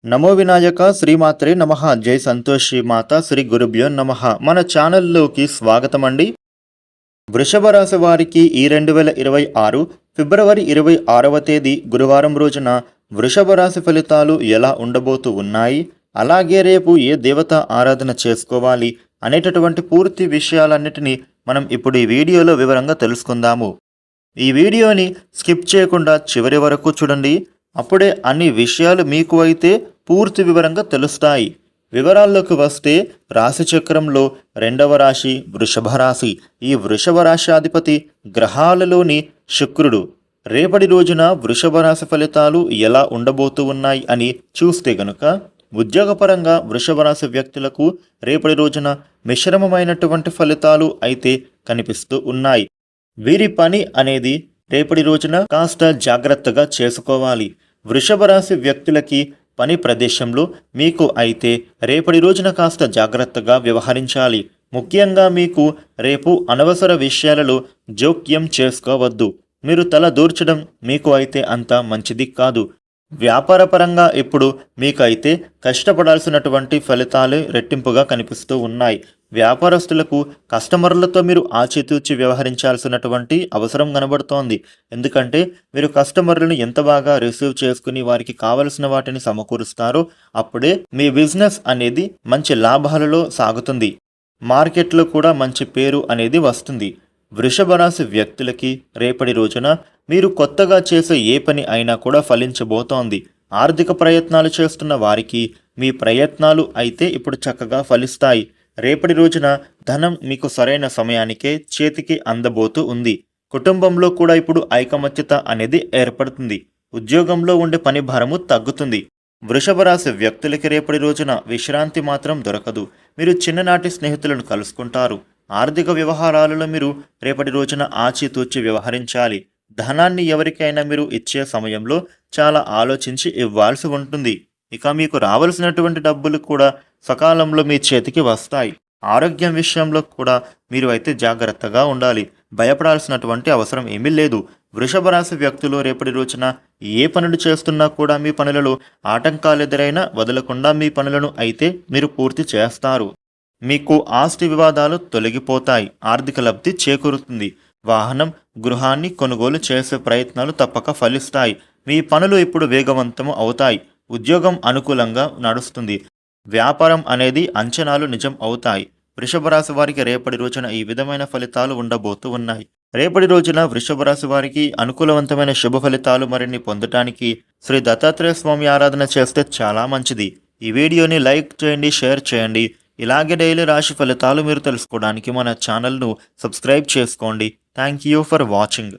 నమో వినాయక శ్రీమాత్రే నమః. జై సంతోషి మాత శ్రీ గురుభ్యో నమః. మన ఛానల్లోకి స్వాగతం అండి. వృషభ రాశి వారికి ఈ 2026 ఫిబ్రవరి 26వ తేదీ గురువారం రోజున వృషభ రాశి ఫలితాలు ఎలా ఉండబోతూ ఉన్నాయి, అలాగే రేపు ఏ దేవత ఆరాధన చేసుకోవాలి అనేటటువంటి పూర్తి విషయాలన్నిటినీ మనం ఇప్పుడు ఈ వీడియోలో వివరంగా తెలుసుకుందాము. ఈ వీడియోని స్కిప్ చేయకుండా చివరి వరకు చూడండి. అప్పుడే అన్ని విషయాలు మీకు అయితే పూర్తి వివరంగా తెలుస్తాయి. వివరాల్లోకి వస్తే రాశి చక్రంలో రెండవ రాశి వృషభ రాశి. ఈ వృషభ రాశి అధిపతి గ్రహాలలోని శుక్రుడు. రేపటి రోజున వృషభ రాశి ఫలితాలు ఎలా ఉండబోతూ ఉన్నాయి అని చూస్తే గనుక ఉద్యోగపరంగా వృషభ రాశి వ్యక్తులకు రేపటి రోజున మిశ్రమమైనటువంటి ఫలితాలు అయితే కనిపిస్తూ ఉన్నాయి. వీరి పని అనేది రేపటి రోజున కాస్త జాగ్రత్తగా చేసుకోవాలి. వృషభ రాశి వ్యక్తులకి పని ప్రదేశంలో మీకు అయితే రేపటి రోజున కాస్త జాగ్రత్తగా వ్యవహరించాలి. ముఖ్యంగా మీకు రేపు అనవసర విషయాలలో జోక్యం చేసుకోవద్దు. మీరు తల దూర్చడం మీకు అయితే అంత మంచిది కాదు. వ్యాపారపరంగా ఇప్పుడు మీకు అయితే కష్టపడాల్సినటువంటి ఫలితాలే రెట్టింపుగా కనిపిస్తూ ఉన్నాయి. వ్యాపారస్తులకు కస్టమర్లతో మీరు ఆచితూచి వ్యవహరించాల్సినటువంటి అవసరం కనబడుతోంది. ఎందుకంటే మీరు కస్టమర్లను ఎంత బాగా రిసీవ్ చేసుకుని వారికి కావలసిన వాటిని సమకూరుస్తారో అప్పుడే మీ బిజినెస్ అనేది మంచి లాభాలలో సాగుతుంది. మార్కెట్లో కూడా మంచి పేరు అనేది వస్తుంది. వృషభ రాశి వ్యక్తులకి రేపటి రోజున మీరు కొత్తగా చేసే ఏ పని అయినా కూడా ఫలించబోతోంది. ఆర్థిక ప్రయత్నాలు చేస్తున్న వారికి మీ ప్రయత్నాలు అయితే ఇప్పుడు చక్కగా ఫలిస్తాయి. రేపటి రోజున ధనం మీకు సరైన సమయానికే చేతికి అందబోతూ ఉంది. కుటుంబంలో కూడా ఇప్పుడు ఐకమత్యత అనేది ఏర్పడుతుంది. ఉద్యోగంలో ఉండే పని భారము తగ్గుతుంది. వృషభ రాశి వ్యక్తులకి రేపటి రోజున విశ్రాంతి మాత్రం దొరకదు. మీరు చిన్ననాటి స్నేహితులను కలుసుకుంటారు. ఆర్థిక వ్యవహారాలలో మీరు రేపటి రోజున ఆచితూచి వ్యవహరించాలి. ధనాన్ని ఎవరికైనా మీరు ఇచ్చే సమయంలో చాలా ఆలోచించి ఇవ్వాల్సి ఉంటుంది. ఇక మీకు రావాల్సినటువంటి డబ్బులు కూడా సకాలంలో మీ చేతికి వస్తాయి. ఆరోగ్యం విషయంలో కూడా మీరు అయితే జాగ్రత్తగా ఉండాలి. భయపడాల్సినటువంటి అవసరం ఏమీ లేదు. వృషభ రాశి వ్యక్తులు రేపటి రోజున ఏ పనులు చేస్తున్నా కూడా మీ పనులలో ఆటంకాలు ఎదురైనా వదలకుండా మీ పనులను అయితే మీరు పూర్తి చేస్తారు. మీకు ఆస్తి వివాదాలు తొలగిపోతాయి. ఆర్థిక లబ్ధి చేకూరుతుంది. వాహనం, గృహాన్ని కొనుగోలు చేసే ప్రయత్నాలు తప్పక ఫలిస్తాయి. మీ పనులు ఇప్పుడు వేగవంతం అవుతాయి. ఉద్యోగం అనుకూలంగా నడుస్తుంది. వ్యాపారం అనేది అంచనాలు నిజం అవుతాయి. వృషభ రాశి వారికి రేపటి రోజున ఈ విధమైన ఫలితాలు ఉండబోతూ ఉన్నాయి. రేపటి రోజున వృషభ రాశి వారికి అనుకూలవంతమైన శుభ ఫలితాలు మరిన్ని పొందటానికి శ్రీ దత్తాత్రేయ స్వామి ఆరాధన చేస్తే చాలా మంచిది. ఈ వీడియోని లైక్ చేయండి, షేర్ చేయండి. ఇలాగే డైలీ రాశి ఫలితాలు మీరు తెలుసుకోవడానికి మన ఛానల్ను సబ్స్క్రైబ్ చేసుకోండి. Thank you for watching.